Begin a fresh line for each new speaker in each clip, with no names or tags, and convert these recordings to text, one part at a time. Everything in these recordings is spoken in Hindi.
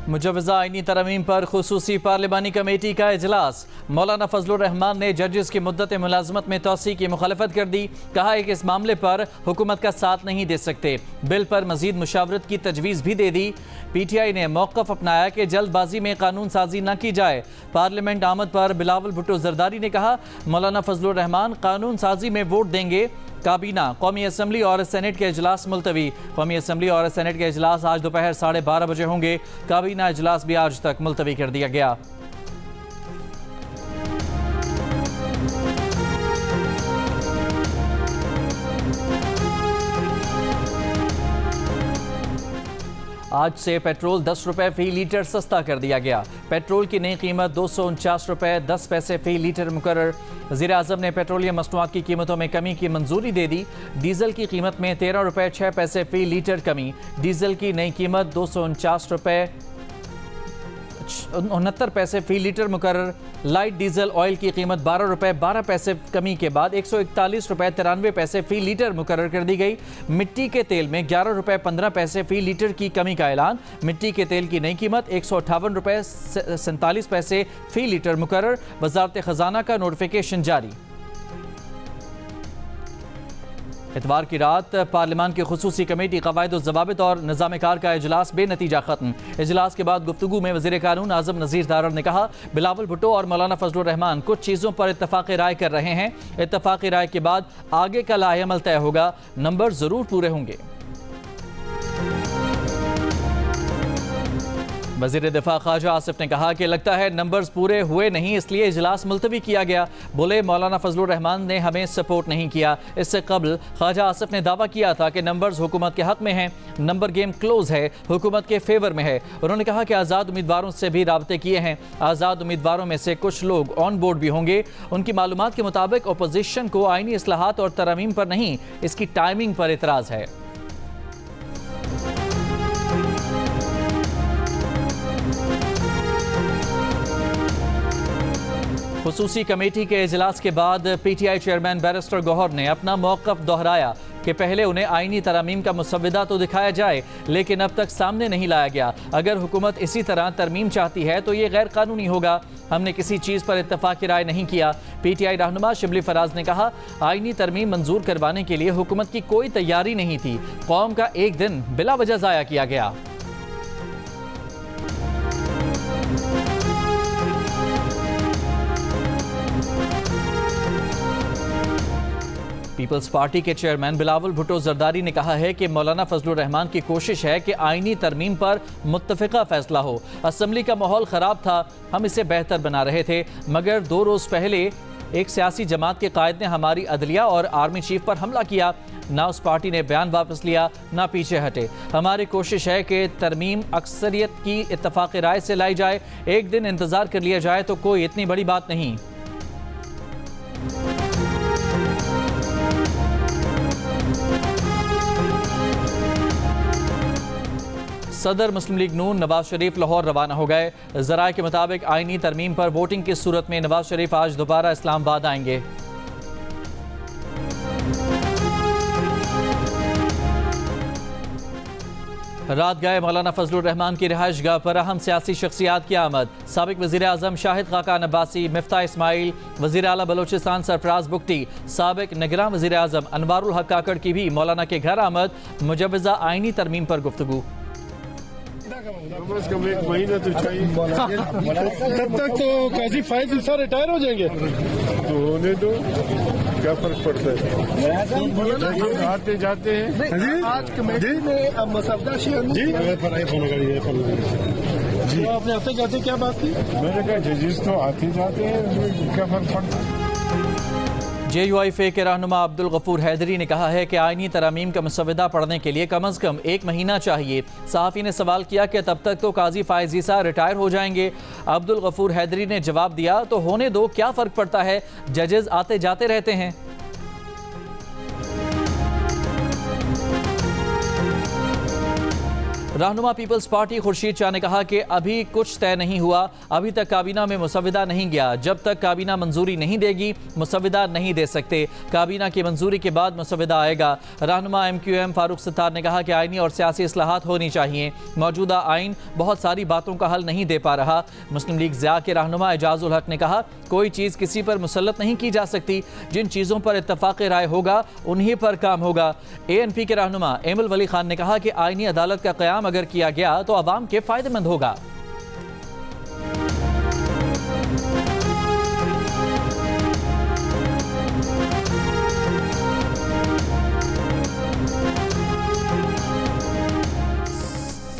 मुजव्वज़ा आईनी तरमीम पर खुसूसी पार्लिमानी कमेटी का इजलास। मौलाना फजलुर रहमान ने जजेस की मुद्दत मुलाजमत में तोसी की मुखालफत कर दी। कहा है कि इस मामले पर हुकूमत का साथ नहीं दे सकते। बिल पर मजीद मुशावरत की तजवीज़ भी दे दी। PTI ने मौक़िफ़ अपनाया कि जल्दबाजी में कानून साजी न की जाए। पार्लियामेंट आमद पर बिलावल भुट्टो जरदारी ने कहा, मौलाना फजलुर रहमान कानून साजी में वोट देंगे। काबीना, कौमी असम्बली और सेनेट के इजलास मुलतवी। कौमी असम्बली और सेनेट के इजलास आज दोपहर 12:30 बजे होंगे। काबीना इजलास भी आज तक मुलतवी कर दिया गया। आज से पेट्रोल 10 रुपये फ़ी लीटर सस्ता कर दिया गया। पेट्रोल की नई कीमत 249 रुपये 10 पैसे फ़ी लीटर मुकर्रर। वज़ीर-ए-आज़म ने पेट्रोलियम मसनूआत की कीमतों में कमी की मंजूरी दे दी। डीजल की कीमत में 13 रुपये 6 पैसे फ़ी लीटर कमी। डीजल की नई कीमत 249 रुपये 69 पैसे फ़ी लीटर मुकर्रर। लाइट डीजल ऑयल की कीमत 12 रुपये 12 पैसे कमी के बाद 141 रुपये 93 पैसे फ़ी लीटर मुकर्रर कर दी गई। मिट्टी के तेल में 11 रुपये 15 पैसे फ़ी लीटर की कमी का ऐलान। मिट्टी के तेल की नई कीमत 158 रुपये 47 पैसे फ़ी लीटर मुकर्रर। वज़ारत ख़जाना का नोटिफिकेशन जारी। इतवार की रात पार्लियामान की खुसूसी कमेटी क़वायद व ज़वाबित और निज़ाम कार का इजलास बेनतीजा ख़त्म। इजलास के बाद गुफ्तगू में वज़ीर कानून आज़म नज़ीर दारर ने कहा, बिलावल भुट्टो और मौलाना फजलुर रहमान कुछ चीज़ों पर इत्तफ़ाक़ राय कर रहे हैं। इत्तफ़ाक़ राय के बाद आगे का लाएअमल तय होगा। नंबर ज़रूर पूरे होंगे। वज़ीर दिफा ख्वाजा आसिफ ने कहा कि लगता है नंबर्स पूरे हुए नहीं, इसलिए इजलास मुलतवी किया गया। बोले, मौलाना फजलुर रहमान ने हमें सपोर्ट नहीं किया। इससे कबल ख्वाजा आसिफ ने दावा किया था कि नंबर्स हुकूमत के हक में हैं। नंबर गेम क्लोज है, हुकूमत के फेवर में है। उन्होंने कहा कि आज़ाद उम्मीदवारों से भी राब्ते किए हैं। आज़ाद उम्मीदवारों में से कुछ लोग ऑन बोर्ड भी होंगे। उनकी मालूमात के मुताबिक अपोजिशन को आईनी इस्लाहात और तरमीम पर नहीं, इसकी टाइमिंग पर एतराज़ है। खुसूसी कमेटी के इजलास के बाद PTI चेयरमैन बैरिस्टर गौहर ने अपना मौक़िफ़ दोहराया कि पहले उन्हें आईनी तरमीम का मुसव्विदा तो दिखाया जाए, लेकिन अब तक सामने नहीं लाया गया। अगर हुकूमत इसी तरह तरमीम चाहती है तो ये गैर कानूनी होगा। हमने किसी चीज़ पर इत्तफ़ाक़ राय नहीं किया। PTI रहनुमा शिबली फराज ने कहा, आईनी तरमीम मंजूर करवाने के लिए हुकूमत की कोई तैयारी नहीं थी। कौम का एक दिन बिला वजह ज़ाया किया गया। पीपल्स पार्टी के चेयरमैन बिलावल भुट्टो जरदारी ने कहा है कि मौलाना फजलुर रहमान की कोशिश है कि आईनी तरमीम पर मुत्तफ़िक़ा फैसला हो। असम्बली का माहौल ख़राब था, हम इसे बेहतर बना रहे थे, मगर 2 रोज़ पहले एक सियासी जमात के कायद ने हमारी अदलिया और आर्मी चीफ पर हमला किया। ना उस पार्टी ने बयान वापस लिया, ना पीछे हटे। हमारी कोशिश है कि तरमीम अक्सरियत की इत्तफ़ाक़ राय से लाई जाए। एक दिन इंतज़ार कर लिया जाए तो कोई इतनी बड़ी बात नहीं। सदर मुस्लिम लीग नून नवाज शरीफ लाहौर रवाना हो गए। ज़राए के मुताबिक आईनी तरमीम पर वोटिंग की सूरत में नवाज शरीफ आज दोबारा इस्लामाबाद आएंगे। रात गए मौलाना फजलुर रहमान की रिहाइश गाह पर अहम सियासी शख्सियात की आमद। साबिक वज़ीर आज़म शाहिद खाकान अब्बासी, मिफ्ता इस्माइल, वज़ीर आला बलोचिस्तान सरफराज बुगटी, साबिक निगरान वज़ीर आज़म अनवारुल हक काकड़ की भी मौलाना के घर आमद। मुजव्वज़ा आईनी तरमीम पर गुफ्तगू।
कम से कम एक महीना तो चाहिए। तब तक तो काजी फायद सारे रिटायर हो जाएंगे, तो होने दो, क्या फर्क पड़ता है। आते जाते हैं। आज कमेटी में मसवदा जी तो आपने आते जाते क्या बात की? मैंने कहा जजेस तो आते जाते हैं, क्या फर्क पड़ता है।
JUIF के रहनुमा अब्दुल गफूर हैदरी ने कहा है कि आईनी तरमीम का मुसव्वदा पढ़ने के लिए कम अज़ कम 1 महीना चाहिए। सहाफ़ी ने सवाल किया कि तब तक तो काजी फायज़ ईसा रिटायर हो जाएंगे। अब्दुल गफूर हैदरी ने जवाब दिया, तो होने दो, क्या फ़र्क पड़ता है, जजेस आते जाते रहते हैं। रहनुमा पीपल्स पार्टी खुर्शीद शाह ने कहा कि अभी कुछ तय नहीं हुआ, अभी तक काबीना में मुसविदा नहीं गया, जब तक काबीना मंजूरी नहीं देगी मुसविदा नहीं दे सकते, काबीना की मंजूरी के बाद मुसविदा आएगा। रहनुमा MQM फारूक सत्तार ने कहा कि आईनी और सियासी इस्लाहात होनी चाहिए, मौजूदा आइन बहुत सारी बातों का हल नहीं दे पा रहा। मुस्लिम लीग ज़िया के रहनुमा एजाजुल हक ने कहा कोई चीज़ किसी पर मुसल्लत नहीं की जा सकती, जिन चीज़ों पर इत्तफाक राय होगा उन्हीं पर काम होगा। ANP के रहनुमा एमुल वली खान ने कहा कि आईनी अदालत का क़याम अगर किया गया तो अवाम के फ़ायदेमंद होगा।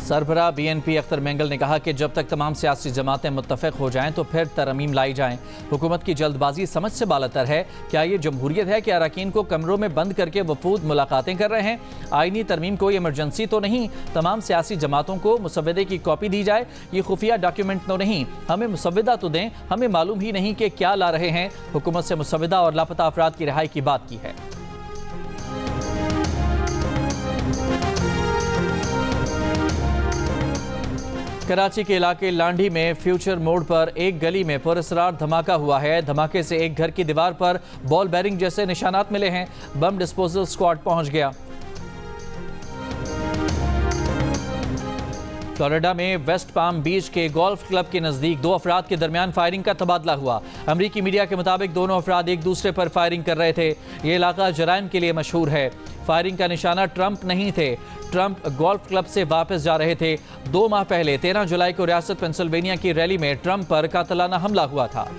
सरबराह BNP अख्तर मेंगल ने कहा कि जब तक तमाम सियासी जमातें मुत्तफ़िक़ हो जाएं तो फिर तरमीम लाई जाएं। हुकूमत की जल्दबाजी समझ से बालतर है। क्या ये जमहूरियत है कि अरकान को कमरों में बंद करके वफूद मुलाकातें कर रहे हैं? आईनी तरमीम कोई इमरजेंसी तो नहीं, तमाम सियासी जमातों को मुसव्वदे की कॉपी दी जाए, ये खुफिया डॉक्यूमेंट तो नहीं, हमें मुसव्वदा तो दें, हमें मालूम ही नहीं कि क्या ला रहे हैं। हुकूमत से मुसव्वदा और लापता अफराद की रिहाई की बात की है। कराची के इलाके लांडी में फ्यूचर मोड़ पर एक गली में पुरअसरार धमाका हुआ है। धमाके से एक घर की दीवार पर बॉल बेरिंग जैसे निशानात मिले हैं। बम डिस्पोजल स्क्वाड पहुंच गया। फ्लोरिडा में वेस्ट पाम बीच के गोल्फ क्लब के नज़दीक दो अफराद के दरमियान फायरिंग का तबादला हुआ। अमरीकी मीडिया के मुताबिक दोनों अफराद एक दूसरे पर फायरिंग कर रहे थे। ये इलाका जराइम के लिए मशहूर है। फायरिंग का निशाना ट्रंप नहीं थे। ट्रंप गोल्फ क्लब से वापस जा रहे थे। 2 माह पहले 13 जुलाई को रियासत पेंसिल्वेनिया की रैली में ट्रंप पर कातलाना हमला हुआ था।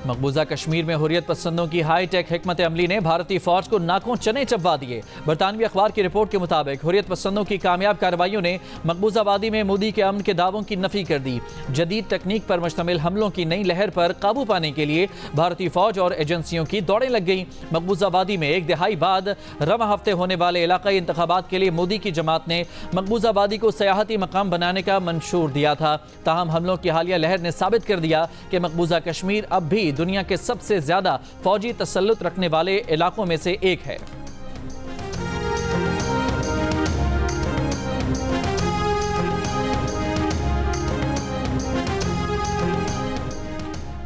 मकबूजा कश्मीर में हुर्रियत पसंदों की हाईटेक हिकमत अमली ने भारतीय फौज को नाकों चने चबवा दिए। बरतानवी अखबार की रिपोर्ट के मुताबिक हुर्रियत पसंदों की कामयाब कार्रवाइयों ने मकबूजा वादी में मोदी के अमन के दावों की नफी कर दी। जदीद तकनीक पर मुश्तमिल हमलों की नई लहर पर काबू पाने के लिए भारतीय फौज और एजेंसियों की दौड़ें लग गई। मकबूजा वादी में एक दिहाई बाद रवा हफ्ते होने वाले इलाकाई इंतखाबात के लिए मोदी की जमात ने मकबूजा वादी को सयाहती मकाम बनाने का मंशूर दिया था। ताहम हमलों की हालिया लहर ने साबित कर दिया कि मकबूजा कश्मीर अब भी दुनिया के सबसे ज्यादा फौजी तसल्लुत रखने वाले इलाकों में से एक है।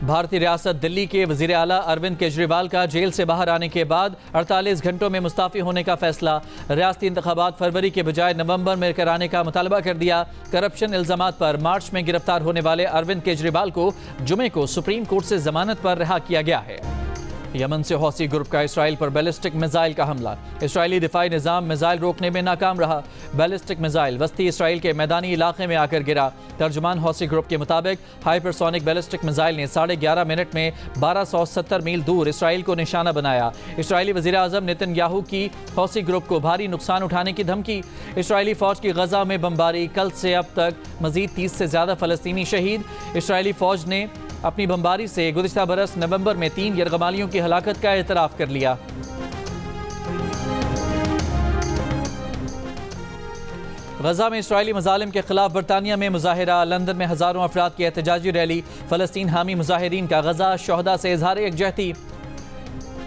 भारतीय रियासत दिल्ली के वजीर आला अरविंद केजरीवाल का जेल से बाहर आने के बाद 48 घंटों में मुस्ताफी होने का फैसला। रियासती इंतखाबात फरवरी के बजाय नवंबर में कराने का मुतालबा कर दिया। करप्शन इल्जामात पर मार्च में गिरफ्तार होने वाले अरविंद केजरीवाल को जुमे को सुप्रीम कोर्ट से जमानत पर रिहा किया गया है। यमन से हौसी ग्रुप का इसराइल पर बैलिस्टिक मिसाइल का हमला। इसराइली दिफाई निज़ाम मिसाइल रोकने में नाकाम रहा। बैलिस्टिक मिसाइल वस्ती इसराइल के मैदानी इलाके में आकर गिरा। तर्जुमान हौसी ग्रुप के मुताबिक हाइपरसोनिक बैलिस्टिक मिसाइल ने 11.5 मिनट में 1270 मील दूर इसराइल को निशाना बनाया। इसराइली वज़ीर आज़म नेतन्याहू की हौसी ग्रुप को भारी नुकसान उठाने की धमकी। इसराइली फौज की गजा में बमबारी। कल से अब तक मजीद 30 से ज़्यादा फ़लस्तीनी शहीद। इसराइली फौज ने अपनी बमबारी से गुज़िश्ता बरस नवंबर में 3 यरगमालियों की हलाकत का एतराफ़ कर लिया। गजा में इसराइली मजालिम के खिलाफ बरतानिया में मुजाहिरा। लंदन में हज़ारों अफराद की एहतजाजी रैली। फ़लस्तीन हामी मुजाहिरीन का गजा शोहदा से इजहार यकजहती।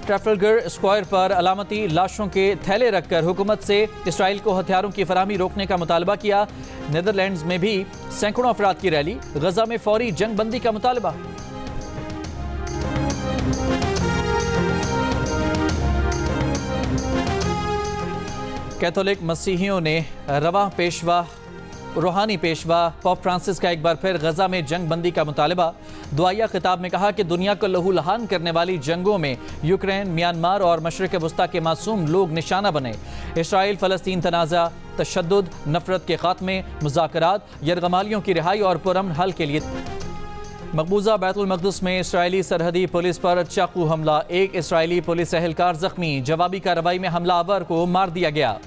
ट्रैफलगर स्क्वायर पर अलामती लाशों के थैले रखकर हुकूमत से इसराइल को हथियारों की फराहमी रोकने का मुतालबा किया। नीदरलैंड्स में भी सैकड़ों अफराद की रैली। गजा में फौरी जंग बंदी का मुतालबा। कैथोलिक मसीहियों ने रूहानी पेशवा पोप फ्रांसिस का एक बार फिर गजा में जंग बंदी का मुतालबा। दुआया खिताब में कहा कि दुनिया को लहूलुहान करने वाली जंगों में यूक्रेन, म्यांमार और मशरिक वस्ता के मासूम लोग निशाना बने। इसराइल फ़लस्तीन तनाज़ा, तशद्दुद, नफरत के खात्मे, मुज़ाकरात, यरगमालियों की रिहाई और पुरअमन हल के लिए। मकबूजा बैतुल मक़दिस में इसराइली सरहदी पुलिस पर चाकू हमला। एक इसराइली पुलिस एहलकार जख्मी। जवाबी कार्रवाई में हमलावर को मार दिया गया।